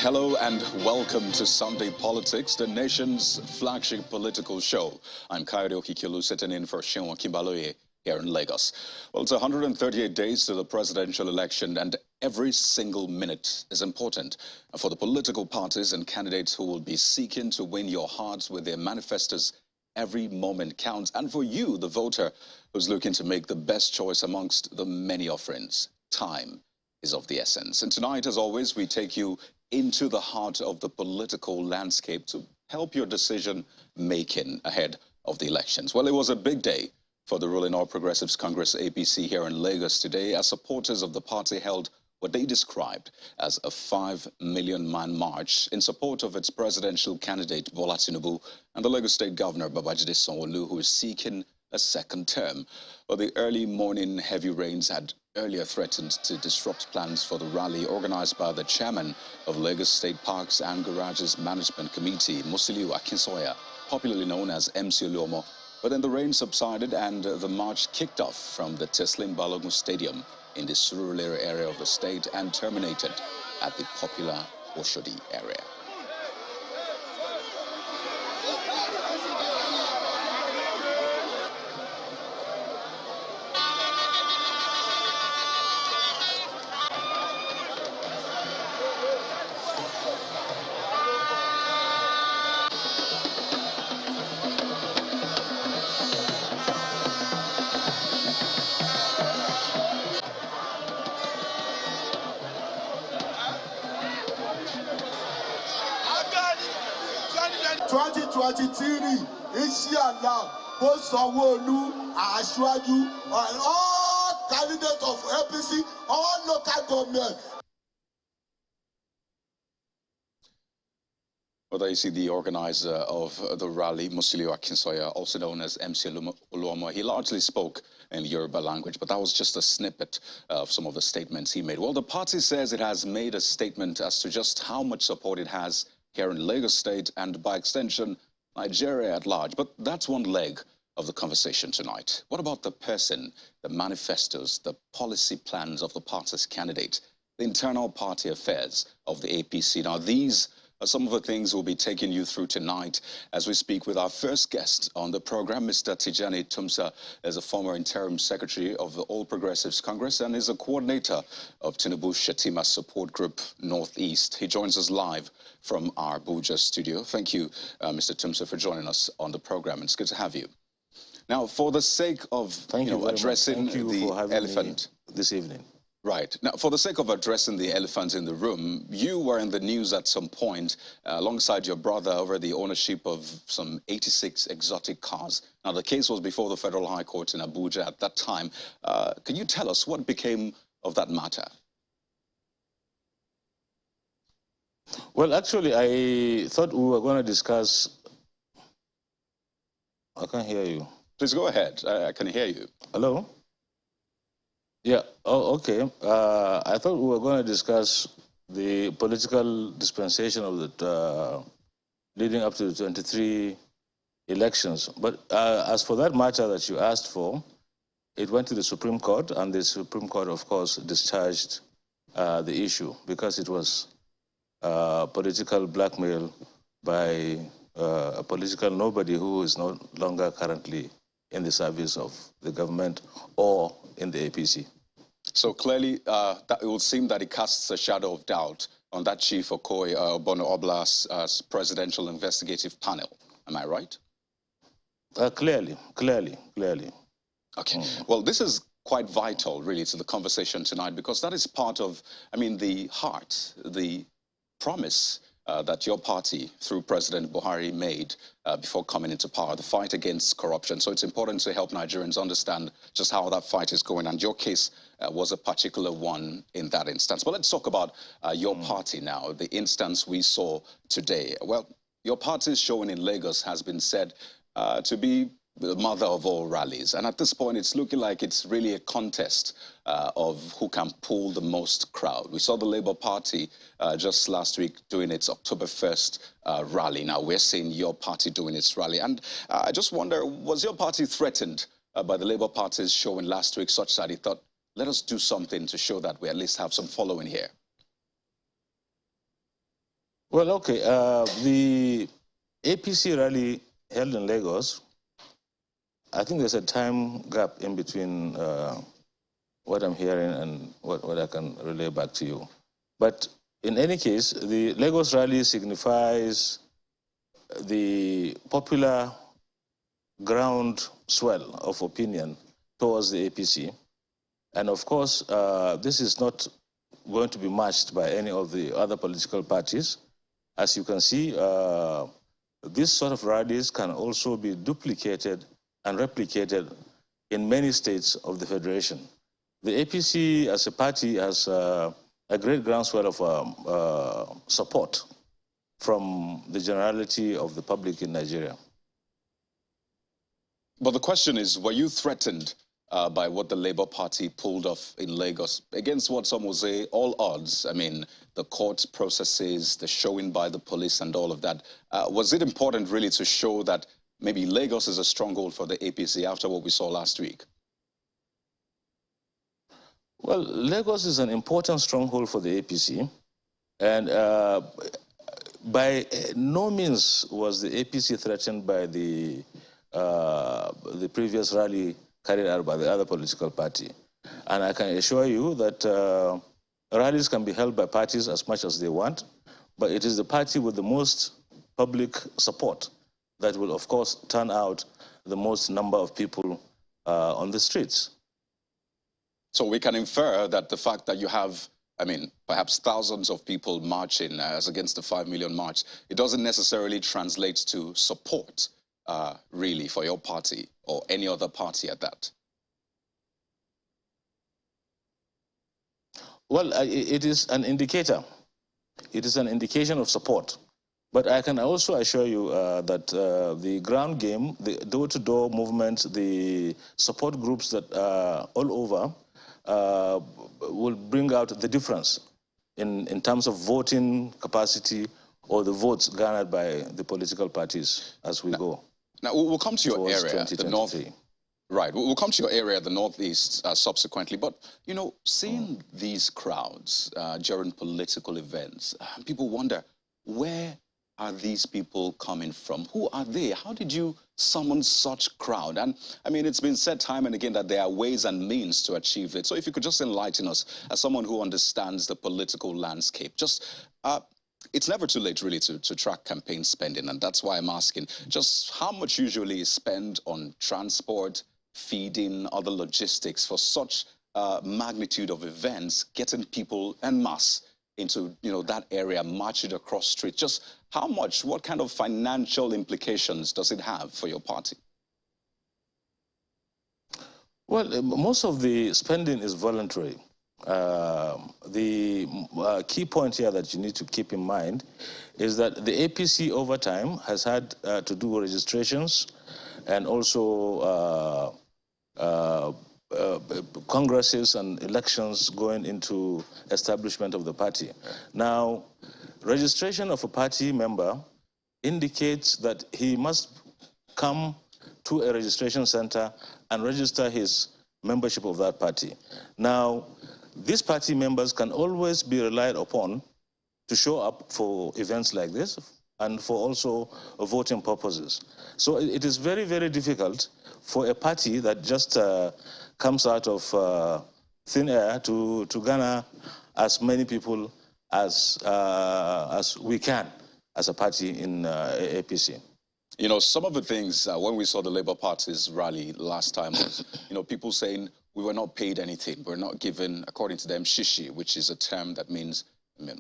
Hello and welcome to Sunday Politics, the nation's flagship political show. I'm Kayode Okikilu, sitting in for Shinwa Kimbaloye here in Lagos. Well, it's 138 days to the presidential election, and every single minute is important for the political parties and candidates who will be seeking to win your hearts with their manifestos. Every moment counts, and for you, the voter, who's looking to make the best choice amongst the many offerings, time is of the essence. And tonight, as always, we take you into the heart of the political landscape to help your decision making ahead of the elections. Well, it was a big day for the ruling All Progressives Congress APC here in Lagos today, as supporters of the party held what they described as a 5 million man march in support of its presidential candidate Bola Tinubu and the Lagos State Governor Babajide Sanwo-Olu, who is seeking a second term. Well, the early morning heavy rains had earlier threatened to disrupt plans for the rally organized by the chairman of Lagos State Parks and Garages Management Committee, Musiliu Akinsoya, popularly known as MC Oluomo. But then the rain subsided and the march kicked off from the Teslim Balogun Stadium in the Surulere area of the state and terminated at the popular Oshodi area. Inshallah, both Sanwo-Olu, Ashwaju, and all candidates of APC, all local government. Well, there you see the organizer of the rally, Musiliu Akinsoya, also known as MC Oluomo. He largely spoke in Yoruba language, but that was just a snippet of some of the statements he made. Well, the party says it has made a statement as to just how much support it has here in Lagos State and, by extension, Nigeria at large. But that's one leg of the conversation tonight. What about the person, the manifestos, the policy plans of the party's candidate, the internal party affairs of the APC? Now, these are some of the things we'll be taking you through tonight as we speak with our first guest on the program. Mr. Tijani Tumsa is a former interim secretary of the All Progressives Congress and is a coordinator of Tinubu Shetima Support Group Northeast. He joins us live from our Abuja studio. Thank you, Mr. Tumsa, for joining us on the program. It's good to have you. Now, for the sake of addressing the elephant this evening. Right. Now, for the sake of addressing the elephant in the room, you were in the news at some point alongside your brother over the ownership of some 86 exotic cars. Now, the case was before the Federal High Court in Abuja at that time. Can you tell us what became of that matter? Well, actually, I thought we were going to discuss... I can't hear you. Please go ahead. I can hear you. Hello? Yeah, oh, okay. I thought we were going to discuss the political dispensation of the leading up to the 23 elections. But as for that matter that you asked for, it went to the Supreme Court, and the Supreme Court, of course, discharged the issue because it was political blackmail by a political nobody who is no longer currently in the service of the government or in the APC. So clearly, that it would seem that it casts a shadow of doubt on that Chief Okoye Bono Obla's presidential investigative panel. Am I right? Clearly. Okay. Well, this is quite vital, really, to the conversation tonight, because that is part of, I mean, the heart, the promise that your party, through President Buhari, made before coming into power, the fight against corruption. So it's important to help Nigerians understand just how that fight is going. And your case was a particular one in that instance. But let's talk about your party now, the instance we saw today. Well, your party's showing in Lagos has been said to be the mother of all rallies. And at this point, it's looking like it's really a contest of who can pull the most crowd. We saw the Labour Party just last week doing its October 1st rally. Now we're seeing your party doing its rally. And I just wonder, was your party threatened by the Labour Party's showing last week such that he thought, let us do something to show that we at least have some following here? Well, okay. The APC rally held in Lagos, I think there's a time gap in between what I'm hearing and what I can relay back to you. But in any case, the Lagos rally signifies the popular ground swell of opinion towards the APC. And of course, this is not going to be matched by any of the other political parties. As you can see, this sort of rallies can also be duplicated and replicated in many states of the Federation. The APC as a party has a great groundswell of support from the generality of the public in Nigeria. But the question is, were you threatened by what the Labour Party pulled off in Lagos against what some will say all odds? I mean, the court processes, the showing by the police and all of that. Was it important really to show that maybe Lagos is a stronghold for the APC after what we saw last week? Well, Lagos is an important stronghold for the APC. And by no means was the APC threatened by the previous rally carried out by the other political party. And I can assure you that rallies can be held by parties as much as they want, but it is the party with the most public support that will, of course, turn out the most number of people on the streets. So we can infer that the fact that you have, I mean, perhaps thousands of people marching as against the 5 million march, it doesn't necessarily translate to support, really, for your party or any other party at that. Well, it is an indicator. It is an indication of support. But I can also assure you that the ground game, the door-to-door movement, the support groups that are all over will bring out the difference in terms of voting capacity or the votes garnered by the political parties as we go. Now, we'll come to your area, the North. Right, we'll come to your area, the Northeast, subsequently. But, you know, seeing these crowds during political events, people wonder, where are these people coming from? Who are they? How did you summon such crowd? And, I mean, it's been said time and again that there are ways and means to achieve it. So if you could just enlighten us, as someone who understands the political landscape, just... it's never too late, really, to track campaign spending, and that's why I'm asking, just how much usually is spent on transport, feeding, other logistics for such magnitude of events, getting people en masse into, you know, that area, marching across street? Just how much, what kind of financial implications does it have for your party? Well, most of the spending is voluntary. The key point here that you need to keep in mind is that the APC over time has had to do registrations and also congresses and elections going into establishment of the party. Now, registration of a party member indicates that he must come to a registration center and register his membership of that party. Now, these party members can always be relied upon to show up for events like this and for also voting purposes. So it is very, very difficult for a party that just comes out of thin air to garner as many people as we can as a party in APC. You know, some of the things, when we saw the Labour Party's rally last time was, you know, people saying we were not paid anything. We're not given, according to them, shishi, which is a term that means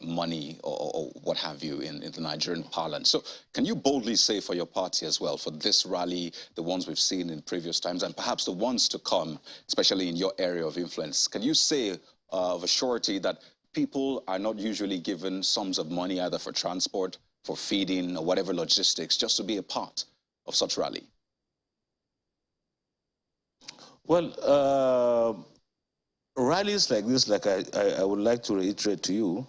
money or what have you in the Nigerian parlance. So can you boldly say for your party as well, for this rally, the ones we've seen in previous times, and perhaps the ones to come, especially in your area of influence, can you say of a surety that people are not usually given sums of money either for transport, for feeding, or whatever logistics, just to be a part of such rally? Well, rallies like this, like I would like to reiterate to you,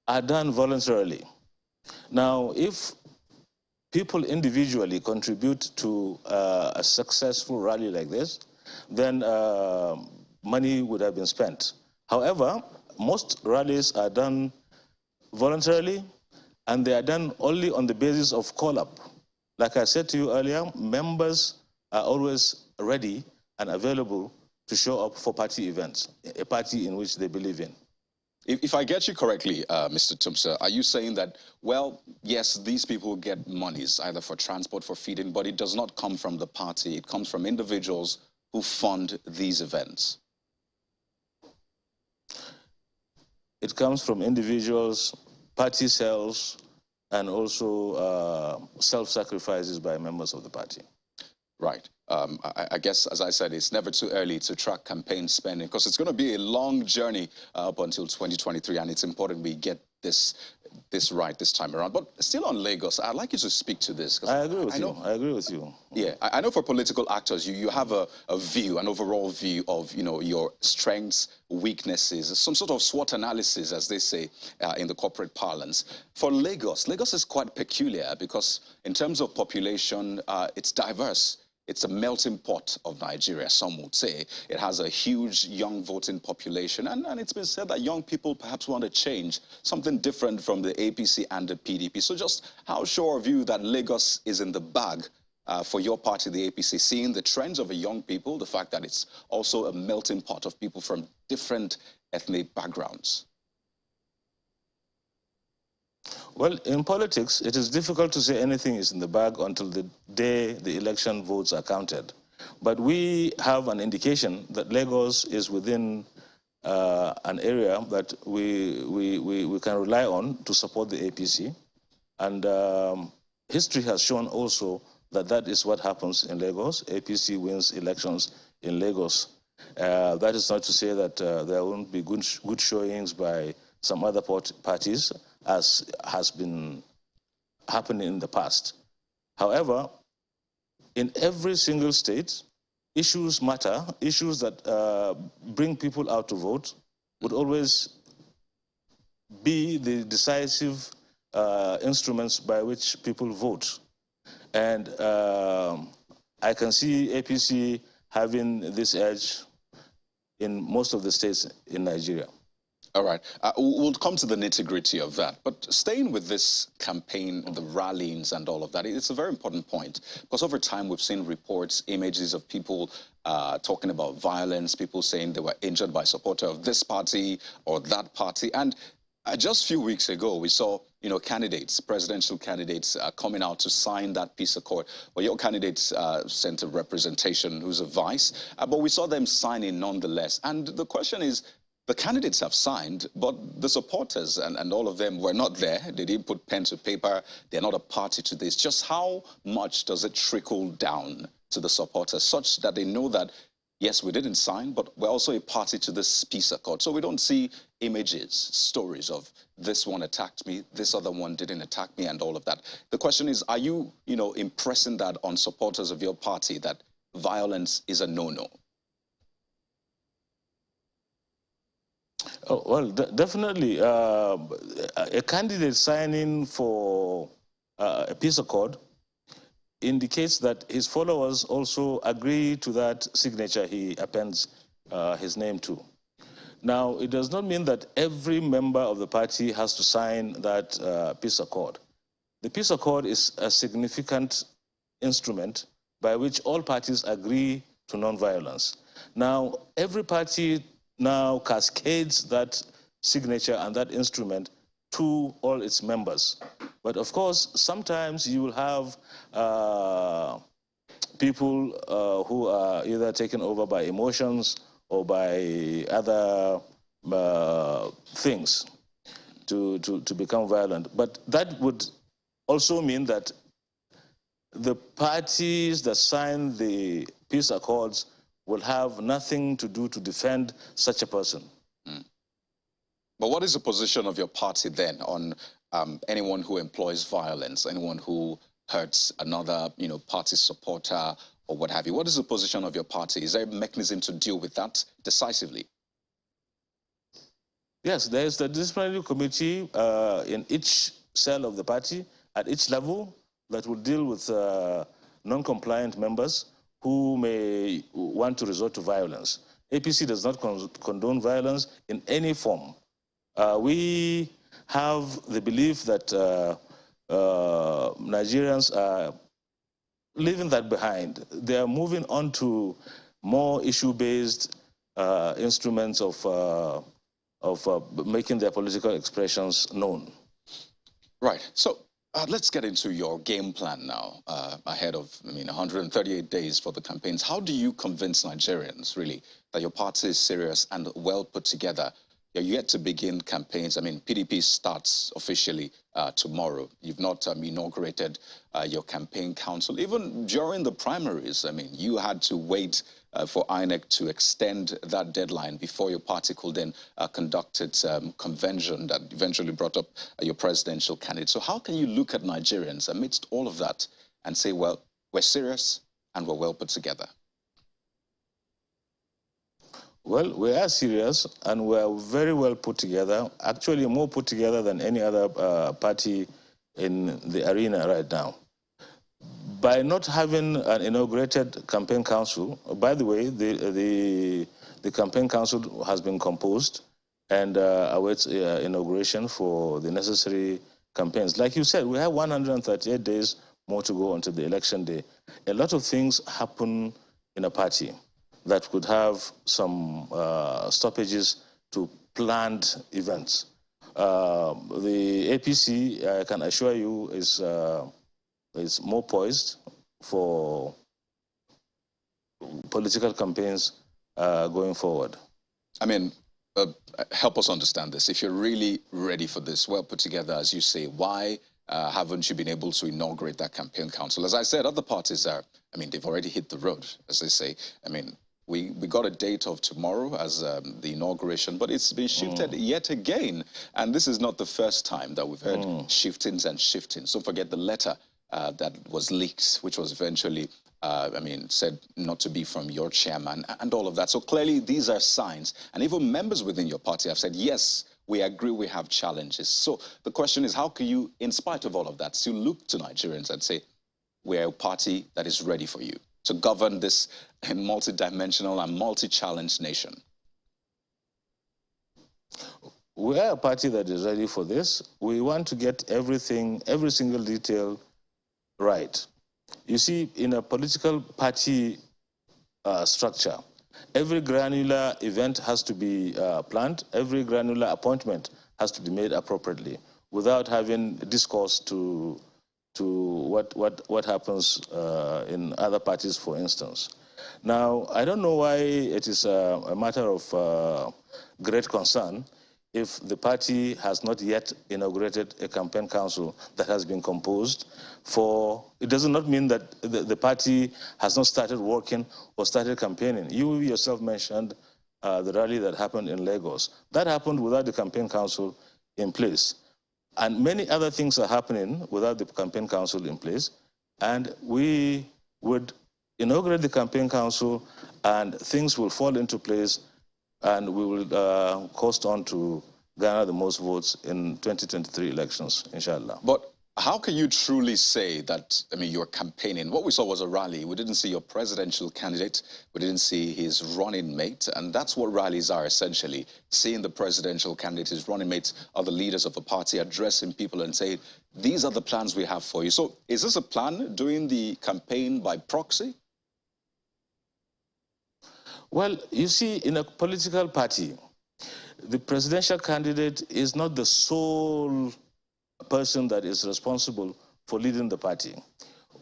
are done voluntarily. Now, if people individually contribute to a successful rally like this, then money would have been spent. However, most rallies are done voluntarily, and they are done only on the basis of call-up. Like I said to you earlier, members are always ready and available to show up for party events, a party in which they believe in. If I get you correctly, Mr. Tumsa, are you saying that, well, yes, these people get monies either for transport, for feeding, but it does not come from the party, it comes from individuals who fund these events? It comes from individuals, party cells, and also self-sacrifices by members of the party. Right. I guess, as I said, it's never too early to track campaign spending because it's going to be a long journey up until 2023, and it's important we get this right this time around. But still on Lagos, I'd like you to speak to this. I agree with you. I agree with you. Yeah, I know for political actors, you have a view, an overall view of, your strengths, weaknesses, some sort of SWOT analysis, as they say in the corporate parlance. For Lagos, Lagos is quite peculiar because in terms of population, it's diverse. It's a melting pot of Nigeria, some would say. It has a huge young voting population, and it's been said that young people perhaps want to change, something different from the APC and the PDP. So just how sure of you that Lagos is in the bag for your party, the APC, seeing the trends of the young people, the fact that it's also a melting pot of people from different ethnic backgrounds? Well, in politics, it is difficult to say anything is in the bag until the day the election votes are counted. But we have an indication that Lagos is within an area that we can rely on to support the APC. And history has shown also that that is what happens in Lagos. APC wins elections in Lagos. That is not to say that there won't be good showings by some other parties, as has been happening in the past. However, in every single state, issues matter. Issues that bring people out to vote would always be the decisive instruments by which people vote. And I can see APC having this edge in most of the states in Nigeria. All right. We'll come to the nitty-gritty of that. But staying with this campaign, the rallies and all of that, it's a very important point. Because over time, we've seen reports, images of people talking about violence, people saying they were injured by a supporter of this party or that party. And just a few weeks ago, we saw, candidates, presidential candidates coming out to sign that peace accord. Well, your candidates sent a representation who's a vice, but we saw them signing nonetheless. And the question is, the candidates have signed, but the supporters and all of them were not there. They didn't put pen to paper. They're not a party to this. Just how much does it trickle down to the supporters such that they know that, yes, we didn't sign, but we're also a party to this peace accord. So we don't see images, stories of this one attacked me, this other one didn't attack me, and all of that. The question is, are you, impressing that on supporters of your party that violence is a no-no? Oh, well, definitely. A candidate signing for a peace accord indicates that his followers also agree to that signature he appends his name to. Now, it does not mean that every member of the party has to sign that peace accord. The peace accord is a significant instrument by which all parties agree to nonviolence. Now, every party now cascades that signature and that instrument to all its members. But of course, sometimes you will have people who are either taken over by emotions or by other things to become violent. But that would also mean that the parties that sign the peace accords will have nothing to do to defend such a person. Mm. But what is the position of your party then on anyone who employs violence, anyone who hurts another, party supporter or what have you? What is the position of your party? Is there a mechanism to deal with that decisively? Yes, there is the disciplinary committee in each cell of the party at each level that will deal with non-compliant members who may want to resort to violence. APC does not condone violence in any form. We have the belief that Nigerians are leaving that behind. They are moving on to more issue-based instruments of making their political expressions known. Right. So let's get into your game plan now, ahead of, 138 days for the campaigns. How do you convince Nigerians, really, that your party is serious and well put together? You're yet to begin campaigns. PDP starts officially tomorrow. You've not inaugurated your campaign council. Even during the primaries, you had to wait for INEC to extend that deadline before your party could then conduct its convention that eventually brought up your presidential candidate. So how can you look at Nigerians amidst all of that and say, well, we're serious and we're well put together? Well, we are serious and we are very well put together, actually more put together than any other party in the arena right now. By not having an inaugurated campaign council, by the way, the campaign council has been composed and awaits inauguration for the necessary campaigns. Like you said, we have 138 days more to go until the election day. A lot of things happen in a party that could have some stoppages to planned events. The APC, I can assure you, is more poised for political campaigns going forward. Help us understand this. If you're really ready for this, well put together, as you say, why haven't you been able to inaugurate that campaign council? As I said, other parties are, they've already hit the road, as they say. We got a date of tomorrow as the inauguration, but it's been shifted yet again. And this is not the first time that we've heard shiftings and shiftings. Don't forget the letter that was leaked, which was eventually, said not to be from your chairman and all of that. So clearly these are signs. And even members within your party have said, yes, we agree we have challenges. So the question is, how can you, in spite of all of that, still look to Nigerians and say, we're a party that is ready for you to govern this multidimensional and multi-challenged nation? We are a party that is ready for this. We want to get everything, every single detail right. You see, in a political party structure, every granular event has to be planned, every granular appointment has to be made appropriately without having discourse to what happens in other parties, for instance. Now, I don't know why it is a matter of great concern if the party has not yet inaugurated a campaign council that has been composed for. It does not mean that the party has not started working or started campaigning. You yourself mentioned the rally that happened in Lagos. That happened without the campaign council in place. And many other things are happening without the campaign council in place. And we would inaugurate the campaign council and things will fall into place and we will coast on to garner the most votes in 2023 elections, inshallah. But how can you truly say that, you're campaigning? What we saw was a rally. We didn't see your presidential candidate. We didn't see his running mate. And that's what rallies are, essentially. Seeing the presidential candidate, his running mates, other leaders of the party, addressing people and saying, these are the plans we have for you. So is this a plan, doing the campaign by proxy? Well, you see, in a political party, the presidential candidate is not the sole person that is responsible for leading the party.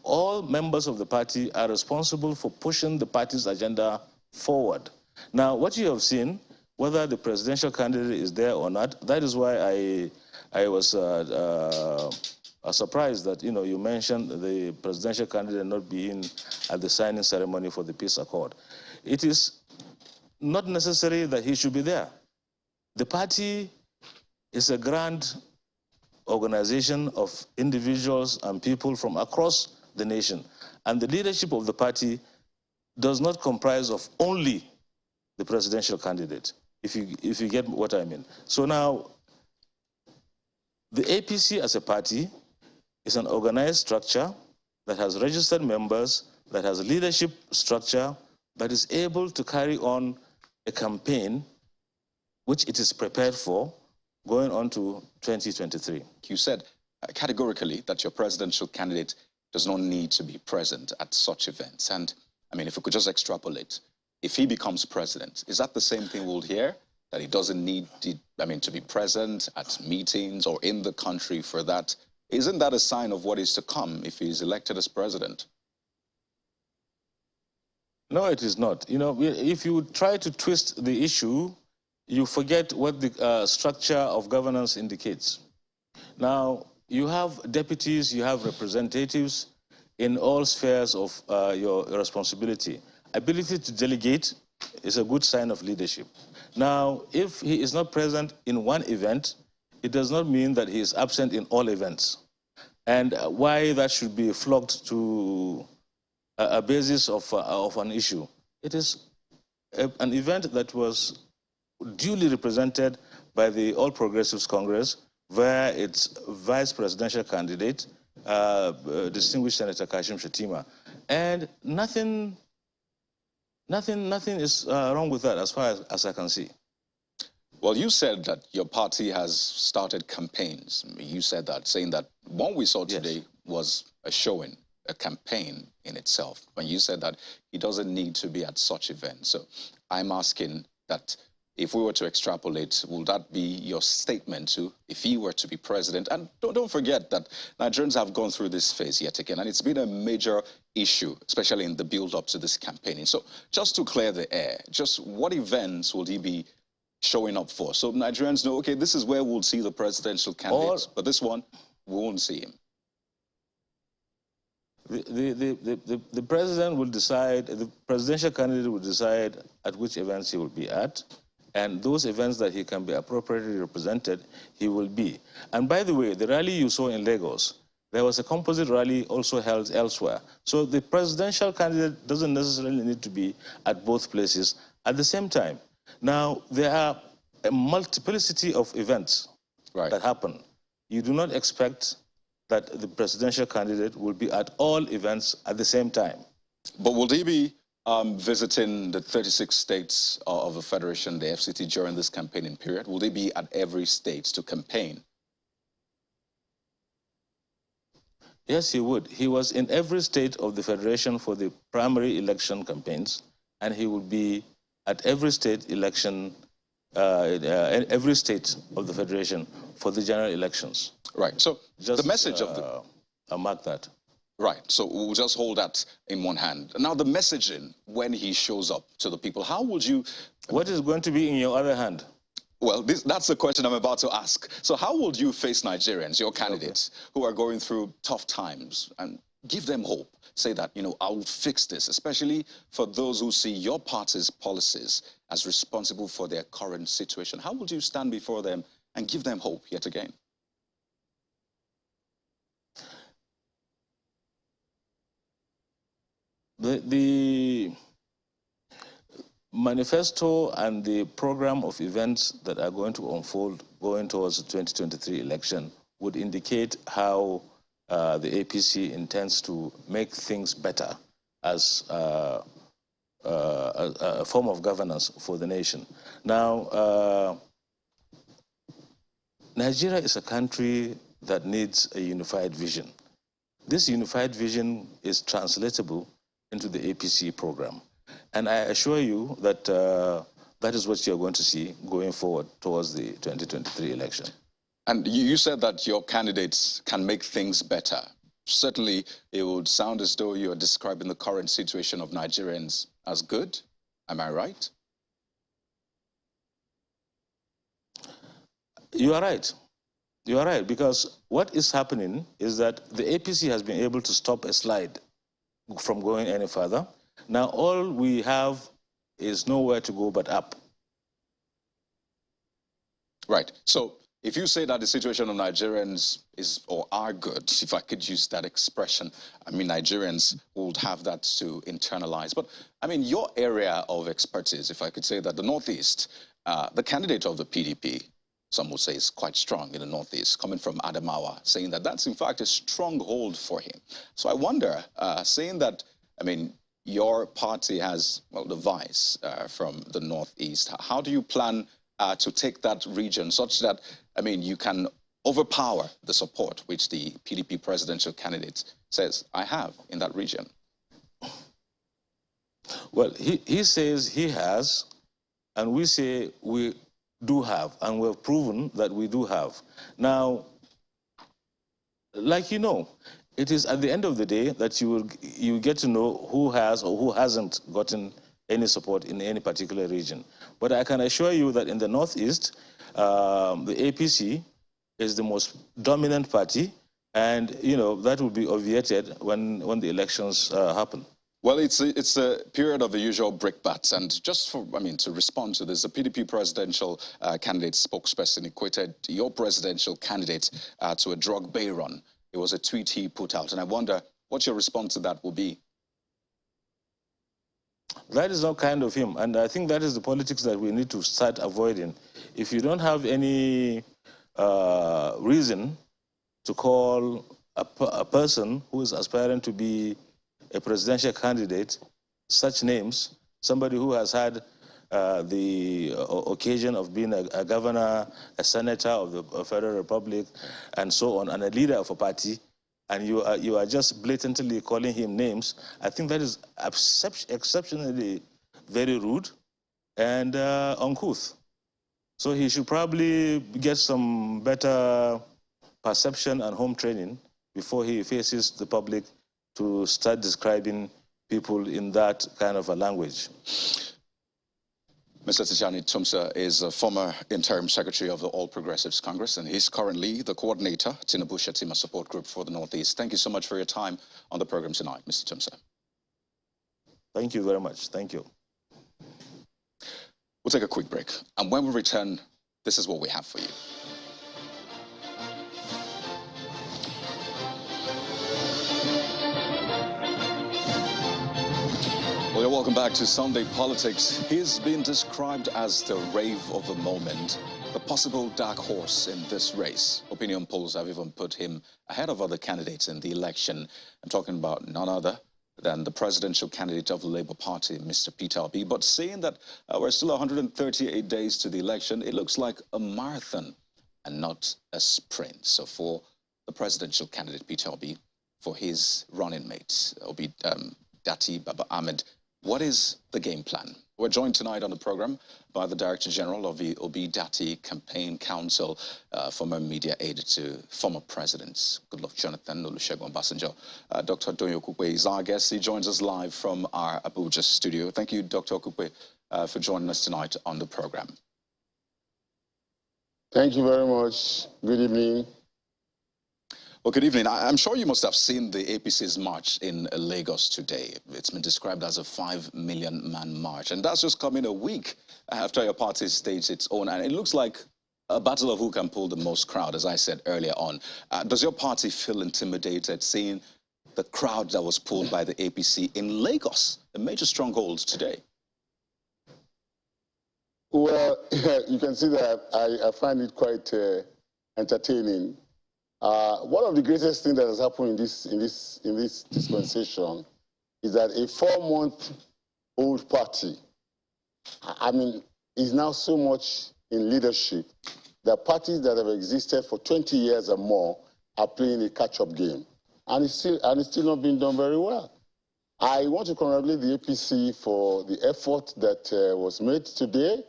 All members of the party are responsible for pushing the party's agenda forward. Now, what you have seen, whether the presidential candidate is there or not, that is why I was surprised that, you mentioned the presidential candidate not being at the signing ceremony for the peace accord. It is not necessary that he should be there. The party is a grand organization of individuals and people from across the nation. And the leadership of the party does not comprise of only the presidential candidate, if you get what I mean. So now, the APC as a party is an organized structure that has registered members, that has a leadership structure, that is able to carry on a campaign which it is prepared for going on to 2023. You said categorically that your presidential candidate does not need to be present at such events. And I mean, if we could just extrapolate, if he becomes president, is that the same thing we'll hear? That he doesn't need to be present at meetings or in the country for that? Isn't that a sign of what is to come if he's elected as president? No, it is not. You know, if you try to twist the issue, you forget what the structure of governance indicates. Now, you have deputies, you have representatives in all spheres of your responsibility. Ability to delegate is a good sign of leadership. Now, if he is not present in one event, it does not mean that he is absent in all events. And why that should be flogged to a basis of an issue. It is an event that was duly represented by the All Progressives Congress via its vice presidential candidate, distinguished Senator Kashim Shettima. And nothing is wrong with that as far as I can see. Well, you said that your party has started campaigns. You said that, saying that what we saw today was a showing, a campaign in itself. When you said that he doesn't need to be at such events. So I'm asking that if we were to extrapolate, will that be your statement to, if he were to be president? And don't forget that Nigerians have gone through this phase yet again, and it's been a major issue, especially in the build-up to this campaigning. So just to clear the air, just what events will he be showing up for? So Nigerians know, okay, this is where we'll see the presidential candidates, but this one, we won't see him. The president will decide, the presidential candidate will decide at which events he will be at, and those events that he can be appropriately represented, he will be. And by the way, the rally you saw in Lagos, there was a composite rally also held elsewhere. So the presidential candidate doesn't necessarily need to be at both places at the same time. Now, there are a multiplicity of events that happen. You do not expect that the presidential candidate will be at all events at the same time. But will he be visiting the 36 states of the Federation, the FCT, during this campaigning period? Will they be at every state to campaign? Yes, he would. He was in every state of the Federation for the primary election campaigns, and he will be at every state election, every state of the Federation for the general elections. Right. So just, the message of the... I'll mark that. Right. So we'll just hold that in one hand. Now, the messaging when he shows up to the people, how would you... What is going to be in your other hand? Well, that's the question I'm about to ask. So how would you face Nigerians, your candidates, who are going through tough times, and give them hope? Say that, you know, I'll fix this, especially for those who see your party's policies as responsible for their current situation. How would you stand before them and give them hope yet again? The manifesto and the program of events that are going to unfold going towards the 2023 election would indicate how the APC intends to make things better as a form of governance for the nation. Now, Nigeria is a country that needs a unified vision. This unified vision is translatable into the APC program. And I assure you that that is what you're going to see going forward towards the 2023 election. And you said that your candidates can make things better. Certainly, it would sound as though you're describing the current situation of Nigerians as good. Am I right? You are right. You are right, because what is happening is that the APC has been able to stop a slide from going any further. Now all we have is nowhere to go but up. Right. So if you say that the situation of Nigerians is or are good, if I could use that expression, I mean, Nigerians would have that to internalize. But I mean, your area of expertise, if I could say that, the Northeast, the candidate of the PDP, some would say is quite strong in the Northeast, coming from Adamawa, saying that that's in fact a stronghold for him. So I wonder, saying that, I mean, your party has, well, the vice from the Northeast, how do you plan to take that region such that, I mean, you can overpower the support which the PDP presidential candidate says, I have in that region? Well, he says he has, and we say we do have, and we've proven that we do have. Now, like you know, it is at the end of the day that you get to know who has or who hasn't gotten any support in any particular region. But I can assure you that in the Northeast, the APC is the most dominant party, and you know that will be obviated when the elections happen. Well, it's a period of the usual brickbats, and just for, I mean, to respond to this, the PDP presidential candidate spokesperson equated your presidential candidate to a drug baron. It was a tweet he put out, and I wonder what your response to that will be. That is not kind of him, and I think that is the politics that we need to start avoiding. If you don't have any reason to call a person who is aspiring to be a presidential candidate such names, somebody who has had the occasion of being a governor, a senator of the Federal Republic, and so on, and a leader of a party, and you are just blatantly calling him names, I think that is exceptionally very rude and uncouth. So he should probably get some better perception and home training before he faces the public to start describing people in that kind of a language. Mr. Tijani Tumsa is a former interim secretary of the All Progressives Congress, and he's currently the coordinator, Tinubu Shetima Support Group for the Northeast. Thank you so much for your time on the program tonight, Mr. Tumsa. Thank you very much. Thank you. We'll take a quick break, and when we return, this is what we have for you. Well, you're welcome back to Sunday Politics. He's been described as the rave of the moment, the possible dark horse in this race. Opinion polls have even put him ahead of other candidates in the election. I'm talking about none other than the presidential candidate of the Labour Party, Mr. Peter Obi. But seeing that we're still 138 days to the election, it looks like a marathon and not a sprint. So for the presidential candidate, Peter Obi, for his running mate, Obi Dati Baba Ahmed, what is the game plan? We're joined tonight on the program by the Director General of the Obi Dati Campaign Council, former media aide to former presidents Goodluck Jonathan, Olusegun Obasanjo. Dr. Donyo Okukwe is our guest. He joins us live from our Abuja studio. Thank you, Dr. Okukwe, for joining us tonight on the program. Thank you very much. Good evening. Well, good evening. I'm sure you must have seen the APC's march in Lagos today. It's been described as a 5 million man march, and that's just coming a week after your party staged its own. And it looks like a battle of who can pull the most crowd, as I said earlier on. Does your party feel intimidated seeing the crowd that was pulled by the APC in Lagos, a major stronghold today? Well, you can see that I find it quite entertaining. One of the greatest things that has happened in this dispensation is that a 4-month-old party, I mean, is now so much in leadership that parties that have existed for 20 years or more are playing a catch-up game, and it's still not being done very well. I want to congratulate the APC for the effort that was made today.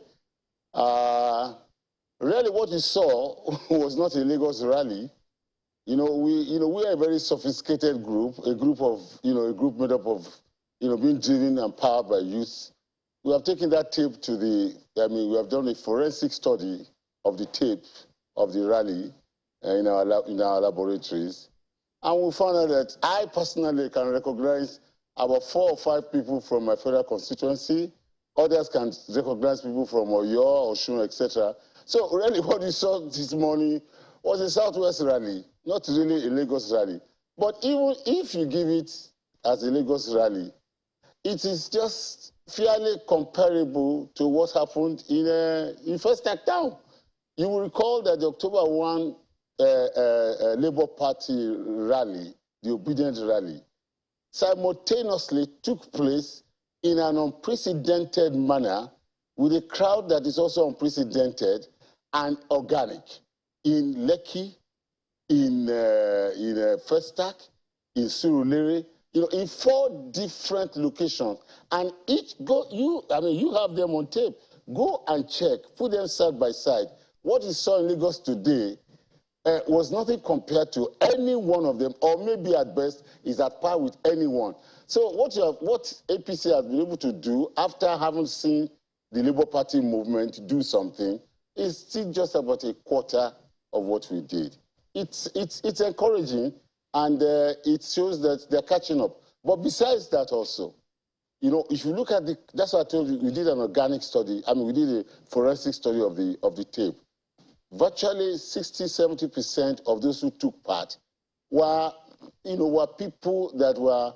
Really, what you saw was not a Lagos rally. We are a very sophisticated group, a group made up of, being driven and powered by youth. We have taken that tape to we have done a forensic study of the tape of the rally in our laboratories. And we found out that I personally can recognize about 4 or 5 people from my federal constituency. Others can recognize people from Oyo, Osun, etc. So really what you saw this morning was a Southwest rally, not really a Lagos rally. But even if you give it as a Lagos rally, it is just fairly comparable to what happened in First Act Town. You will recall that the October 1 Labour Party rally, the Obedient Rally, simultaneously took place in an unprecedented manner with a crowd that is also unprecedented and organic in Lekki, in Festac, in Surulere, in 4 different locations. And you have them on tape. Go and check, put them side by side. What you saw in Lagos today was nothing compared to any one of them, or maybe at best is at par with anyone. So what APC has been able to do after having seen the Labour Party movement do something is still just about a quarter of what we did. It's encouraging, and it shows that they're catching up. But besides that also, if you look at that's what I told you, we did an organic study. I mean, we did a forensic study of the tape. Virtually 60–70% of those who took part were people that were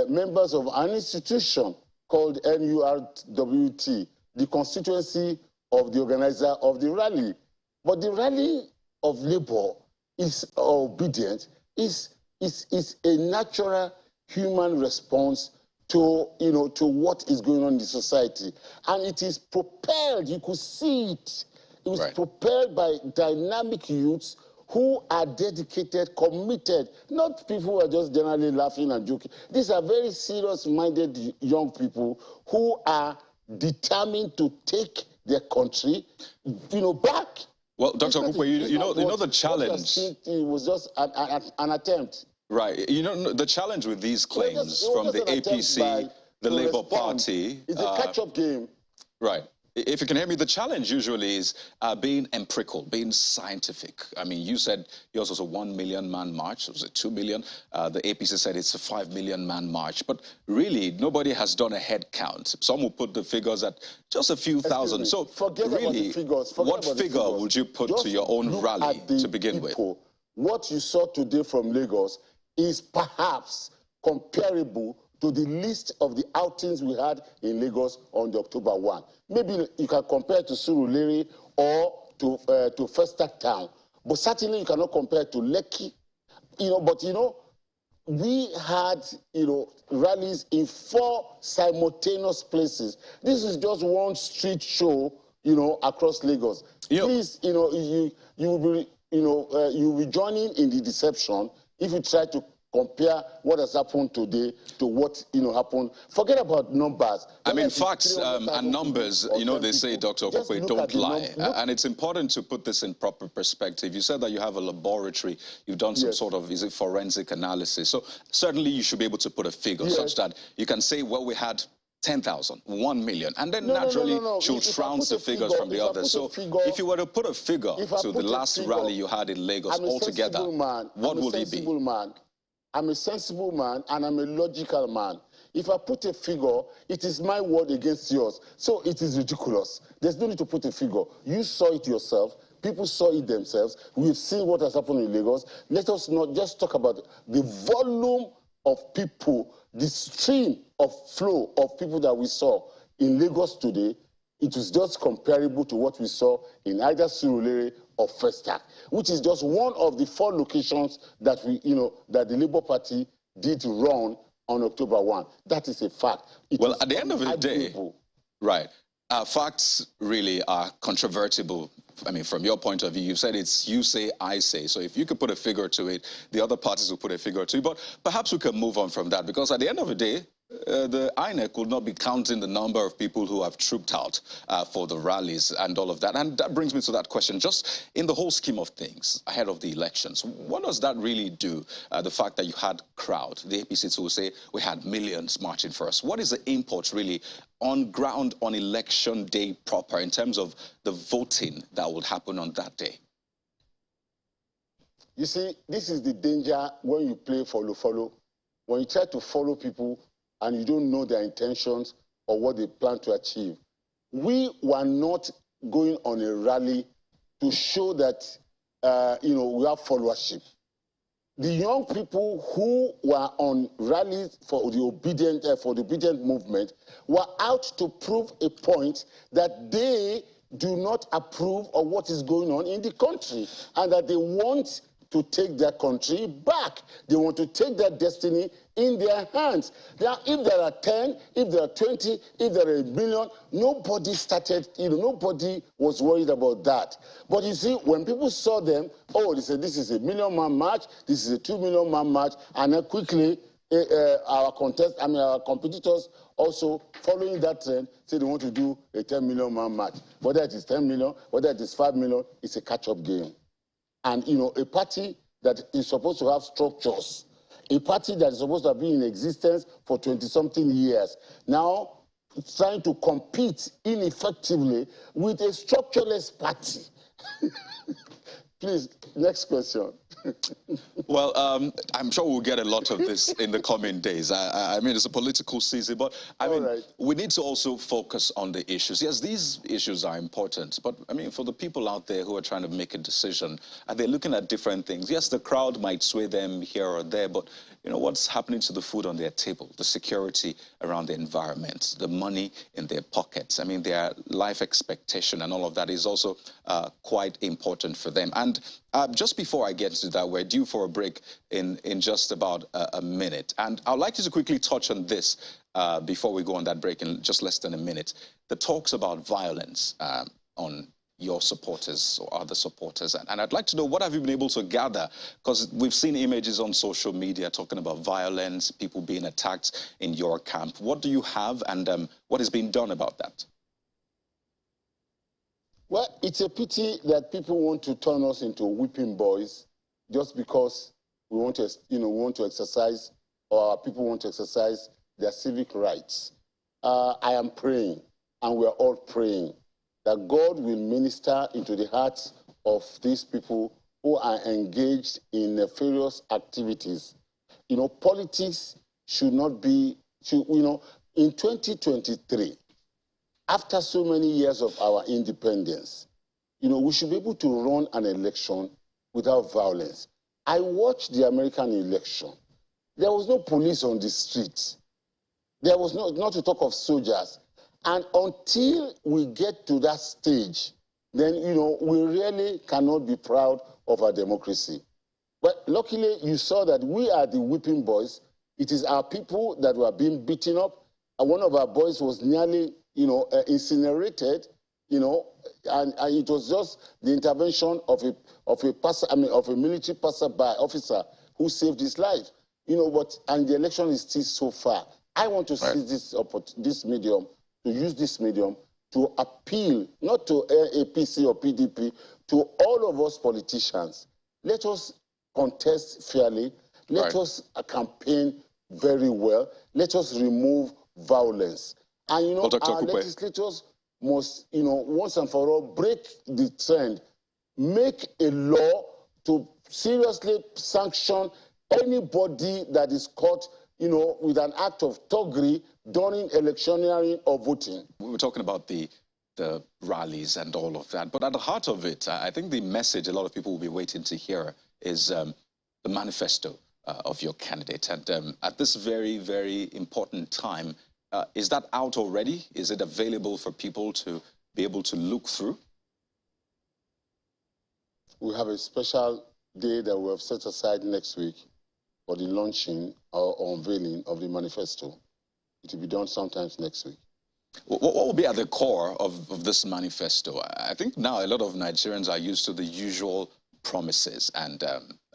members of an institution called NURWT, the constituency of the organizer of the rally. But the rally of labor is obedient, is a natural human response to what is going on in the society. And it is propelled, you could see it. It was propelled by dynamic youths who are dedicated, committed, not people who are just generally laughing and joking. These are very serious-minded young people who are determined to take their country, back. Well, Dr. Okupe, you know the challenge. It was just an attempt. Right. The challenge with these claims from the APC, the Labour Party... It's a catch-up game. Right. If you can hear me, the challenge usually is being empirical, being scientific. I mean, you said yours was a 1 million man march. Was it 2 million? The APC said it's a 5 million man march. But really, nobody has done a head count. Some will put the figures at just a few thousand. So forget about the figures. What figure would you put to your own rally to begin with? What you saw today from Lagos is perhaps comparable to the list of the outings we had in Lagos on the October 1. Maybe you can compare to Surulere or to Festac Town, but certainly you cannot compare to Lekki. We had, rallies in 4 simultaneous places. This is just one street show, across Lagos. Please, you will be joining in the deception if you try to compare what has happened today to what happened. Forget about numbers. I mean, facts and numbers, they say, Dr. Okupe, don't lie. And it's important to put this in proper perspective. You said that you have a laboratory, you've done some sort of, forensic analysis. So certainly you should be able to put a figure such that you can say, well, we had 10,000, 1 million, and then naturally she'll trounce the figures from the others. So if you were to put a figure to the last rally you had in Lagos altogether, what would it be? I'm a sensible man and I'm a logical man. If I put a figure, it is my word against yours. So it is ridiculous. There's no need to put a figure. You saw it yourself. People saw it themselves. We've seen what has happened in Lagos. Let us not just talk about the volume of people, the stream of flow of people that we saw in Lagos today. It was just comparable to what we saw in either Surulere or Festac, which is just one of the 4 locations that that the Labour Party did run on October 1. That is a fact. Well, at the end of the day, right, facts really are controvertible. I mean, from your point of view, you've said it's you say, I say. So if you could put a figure to it, the other parties will put a figure to it. But perhaps we can move on from that, because at the end of the day, the INEC will not be counting the number of people who have trooped out for the rallies and all of that. And that brings me to that question. Just in the whole scheme of things, ahead of the elections, what does that really do, the fact that you had crowd? The APC will say we had millions marching for us. What is the import really on ground on election day proper in terms of the voting that will happen on that day? You see, this is the danger when you play follow. When you try to follow people and you don't know their intentions or what they plan to achieve. We were not going on a rally to show that, we have followership. The young people who were on rallies for the obedient movement were out to prove a point that they do not approve of what is going on in the country and that they want to take their country back. They want to take their destiny in their hands. Now, if there are 10, if there are 20, if there are a million, nobody started, nobody was worried about that. But you see, when people saw them, oh, they said, this is a 1 million man march, this is a 2 million man march, and then quickly, our competitors also following that trend say they want to do a 10 million man march. Whether it is 10 million, whether it is 5 million, it's a catch-up game. And, a party that is supposed to have structures, a party that is supposed to have been in existence for 20-something years, now it's trying to compete ineffectively with a structureless party. Please, next question. Well, I'm sure we'll get a lot of this in the coming days. I mean, it's a political season, but I mean, we need to also focus on the issues. Yes, these issues are important, but I mean, for the people out there who are trying to make a decision, and they're looking at different things. Yes, the crowd might sway them here or there, but what's happening to the food on their table, the security around the environment, the money in their pockets. I mean, their life expectation and all of that is also quite important for them. And just before I get to that, we're due for a break in just about a minute. And I'd like you to quickly touch on this before we go on that break in just less than a minute. The talks about violence on your supporters or other supporters. And I'd like to know, what have you been able to gather? Because we've seen images on social media talking about violence, people being attacked in your camp. What do you have, and what is being done about that? Well, it's a pity that people want to turn us into whipping boys just because we want to, want to exercise, or our people want to exercise their civic rights. I am praying, and we are all praying, that God will minister into the hearts of these people who are engaged in nefarious activities. Politics should not be, in 2023, after so many years of our independence, we should be able to run an election without violence. I watched the American election. There was no police on the streets. There was not to talk of soldiers. And until we get to that stage, then, we really cannot be proud of our democracy. But luckily, you saw that we are the whipping boys. It is our people that were being beaten up. And one of our boys was nearly, incinerated, and it was just the intervention of a military passerby officer who saved his life. And the election is still so far. I want to seize this medium, to use this medium to appeal, not to APC or PDP, to all of us politicians. Let us contest fairly. Let us campaign very well. Let us remove violence. And, our legislators must, once and for all, break the trend. Make a law to seriously sanction anybody that is caught, with an act of thuggery during electioneering or voting. We were talking about the rallies and all of that, but at the heart of it, I think the message a lot of people will be waiting to hear is the manifesto of your candidate. And at this very, very important time, is that out already? Is it available for people to be able to look through? We have a special day that we have set aside next week for the launching or unveiling of the manifesto. It will be done sometimes next week. What will be at the core of this manifesto? I think now a lot of Nigerians are used to the usual promises. And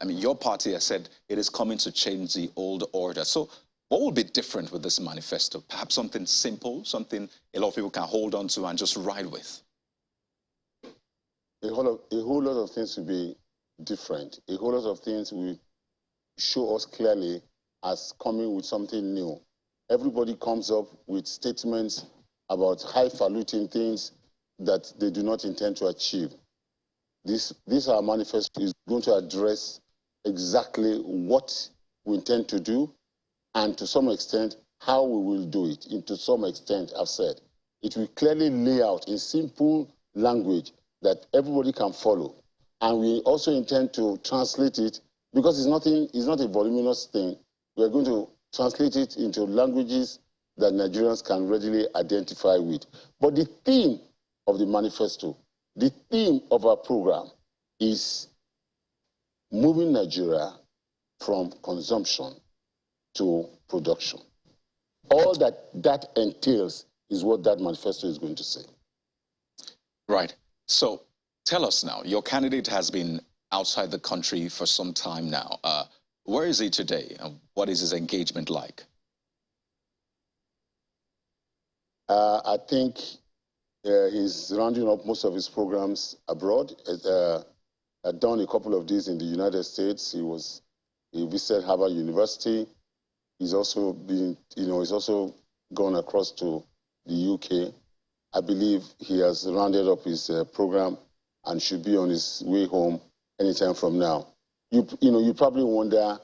I mean, your party has said it is coming to change the old order. So what will be different with this manifesto? Perhaps something simple, something a lot of people can hold on to and just ride with? A whole lot of things will be different. A whole lot of things will show us clearly as coming with something new. Everybody comes up with statements about highfalutin things that they do not intend to achieve. This our manifesto is going to address exactly what we intend to do, and to some extent, how we will do it. And to some extent, I've said, it will clearly lay out in simple language that everybody can follow. And we also intend to translate it, because it's not a voluminous thing. We're going to translate it into languages that Nigerians can readily identify with. But the theme of the manifesto, the theme of our program is moving Nigeria from consumption to production. All that entails is what that manifesto is going to say. Right. So tell us now, your candidate has been outside the country for some time now. Where is he today? What is his engagement like? I think he's rounding up most of his programs abroad. I've done a couple of these in the United States. He visited Harvard University. He's also been, he's also gone across to the UK. I believe he has rounded up his program and should be on his way home anytime from now. You probably wonder,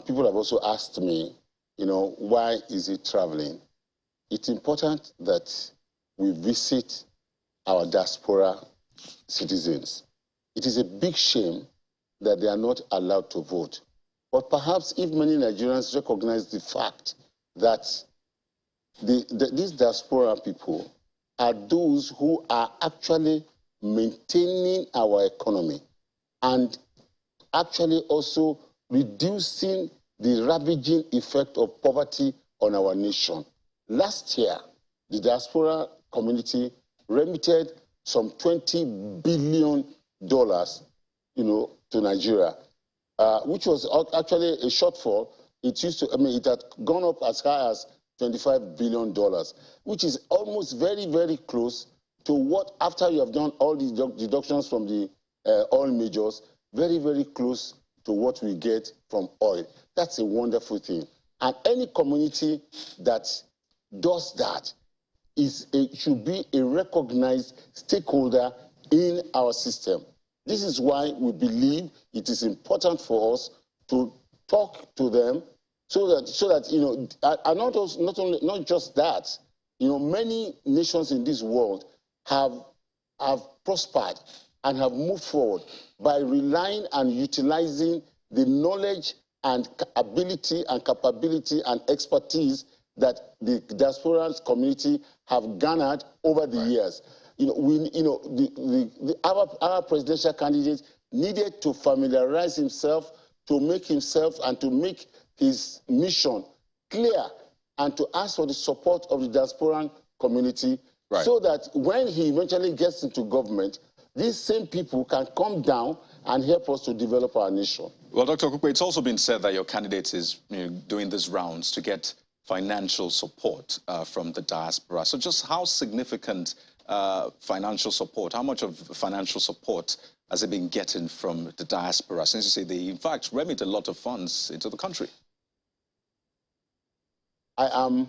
people have also asked me, why is he traveling? It's important that we visit our diaspora citizens. It is a big shame that they are not allowed to vote. But perhaps if many Nigerians recognize the fact that these diaspora people are those who are actually maintaining our economy and actually also reducing the ravaging effect of poverty on our nation. Last year, the diaspora community remitted some $20 billion, to Nigeria, which was actually a shortfall. It had gone up as high as $25 billion, which is almost very, very close to what, after you have done all the deductions from the oil majors, very, very close to what we get from oil. That's a wonderful thing. And any community that does that should be a recognized stakeholder in our system. This is why we believe it is important for us to talk to them so that and not just that, many nations in this world have prospered and have moved forward by relying and utilizing the knowledge and ability and capability and expertise that the diaspora community have garnered over the years. Our presidential candidate needed to familiarize himself, to make himself and to make his mission clear, and to ask for the support of the diasporan community, so that when he eventually gets into government, these same people can come down and help us to develop our nation. Well, Dr. Okupe, it's also been said that your candidate is doing these rounds to get financial support from the diaspora. So just how significant financial support, how much of financial support has it been getting from the diaspora, since you say they, in fact, remit a lot of funds into the country? I am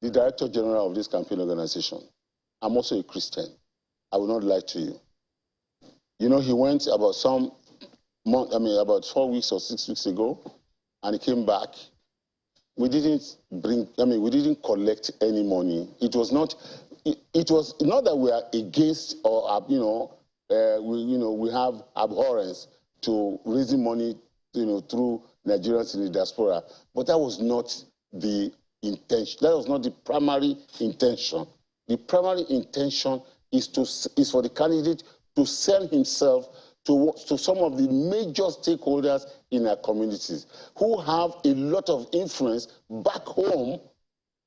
the Director General of this campaign organization. I'm also a Christian. I will not lie to you. He went about about 4 weeks or 6 weeks ago, and he came back. We didn't we didn't collect any money. It was not that we are against or we have abhorrence to raising money through Nigerians in the diaspora, but that was not the intention. That was not the primary intention. The primary intention is for the candidate to sell himself to some of the major stakeholders in our communities who have a lot of influence back home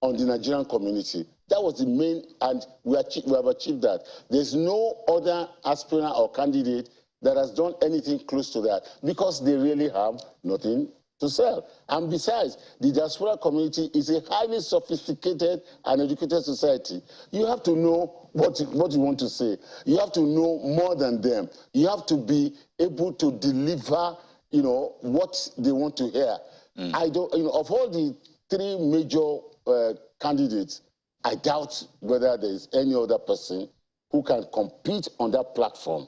on the Nigerian community. That was the main, and we have achieved that. There's no other aspirant or candidate that has done anything close to that, because they really have nothing to sell. And besides, the diaspora community is a highly sophisticated and educated society. You have to know what you want to say. You have to know more than them. You have to be able to deliver, what they want to hear. I don't, of all the three major candidates, I doubt whether there is any other person who can compete on that platform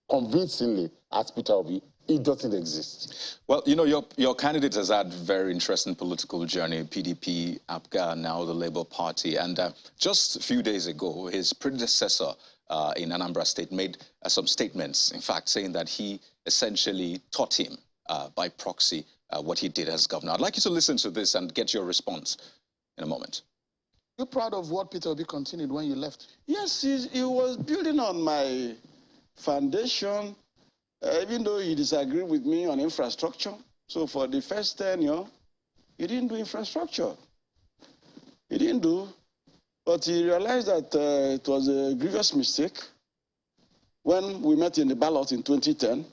convincingly as Peter Obi. It doesn't exist. Well, your candidate has had a very interesting political journey, PDP, APGA, now the Labour Party. And just a few days ago, his predecessor in Anambra State made some statements, in fact, saying that he essentially taught him by proxy what he did as governor. I'd like you to listen to this and get your response in a moment. You're proud of what Peter Obi continued when you left? Yes, he was building on my foundation even though he disagreed with me on infrastructure. So for the first tenure, he didn't do infrastructure. He didn't do, but he realized that it was a grievous mistake when we met in the ballot in 2010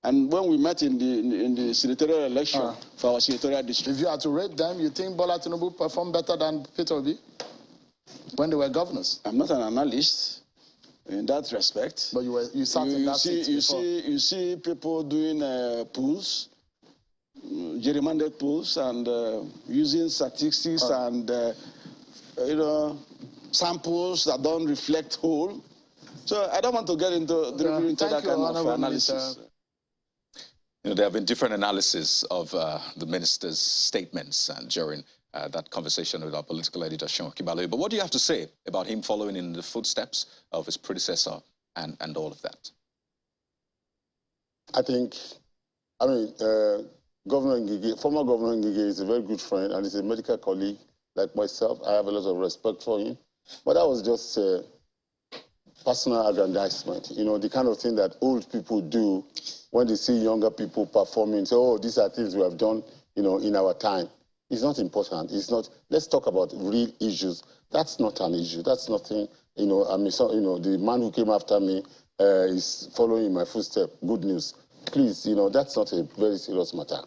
and when we met in the senatorial election for our senatorial district. If you had to rate them, you think Bola Tinubu performed better than Peter Obi when they were governors? I'm not an analyst in that respect. But you sat in that seat before. You see people doing polls, gerrymandered polls, and using statistics and you know, samples that don't reflect whole. So I don't want to get into that kind of analysis. You know, there have been different analyses of the minister's statements and during that conversation with our political editor, Seun Kibaloye. But what do you have to say about him following in the footsteps of his predecessor and all of that? I think, I mean, Governor Ngige, former Governor Ngige is a very good friend and he's a medical colleague like myself. I have a lot of respect for him. But that was just personal aggrandizement, you know, the kind of thing that old people do when they see younger people performing, say, oh, these are things we have done, you know, in our time. It's not important. It's not, let's talk about real issues. That's not an issue. That's nothing, you know, I mean, so, you know, the man who came after me is following in my footsteps. Good news. Please, you know, that's not a very serious matter.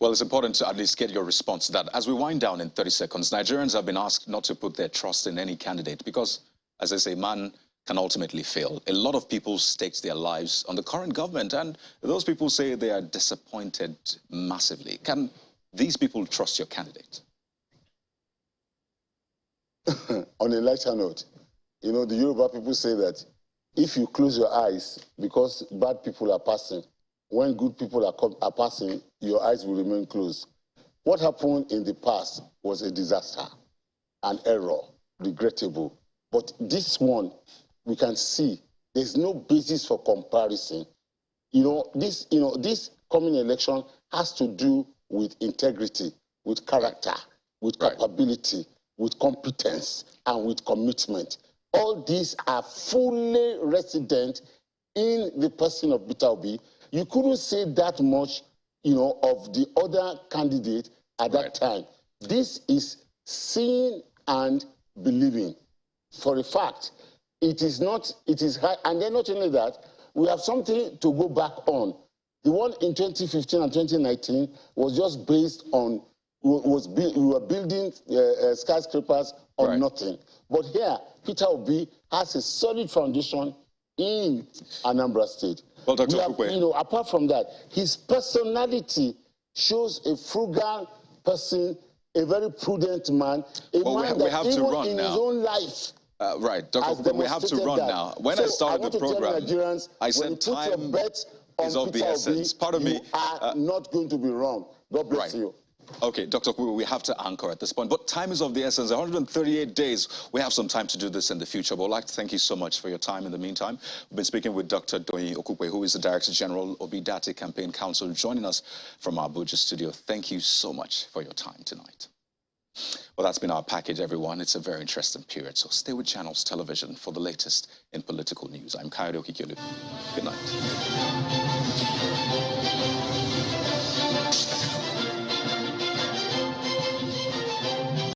Well, it's important to at least get your response to that. As we wind down in 30 seconds, Nigerians have been asked not to put their trust in any candidate because, as I say, man can ultimately fail. A lot of people staked their lives on the current government, and those people say they are disappointed massively. Can these people trust your candidate? On a lighter note, you know, the Yoruba people say that if you close your eyes because bad people are passing, when good people are passing, your eyes will remain closed. What happened in the past was a disaster, an error, regrettable. But this one, we can see there's no basis for comparison. You know, this coming election has to do with integrity, with character, with capability, with competence, and with commitment. All these are fully resident in the person of Peter Obi. You couldn't say that much, you know, of the other candidate at that time. This is seeing and believing. For a fact, it is high. And then not only that, we have something to go back on. The one in 2015 and 2019 was just based on, we were building skyscrapers on nothing. But here, Peter Obi has a solid foundation in Anambra State. Well, Dr. Okukwe, you know, apart from that, his personality shows a frugal person, a very prudent man, a man that even in his own life. Right, Dr. Okukwe, we have to run now. When I started the program, I said time is of the essence. Pardon me. You are not going to be wrong. God bless you. Okay, Dr. Okukwe, we have to anchor at this point, but time is of the essence. 138 days. We have some time to do this in the future, but I'd like to thank you so much for your time in the meantime. We've been speaking with Dr. Doyin Okukwe, who is the Director General of Obidate Campaign Council, joining us from our Abuja studio. Thank you so much for your time tonight. Well, that's been our package, everyone. It's a very interesting period, so stay with Channels Television for the latest in political news. I'm Kayode Okikelu. Good night.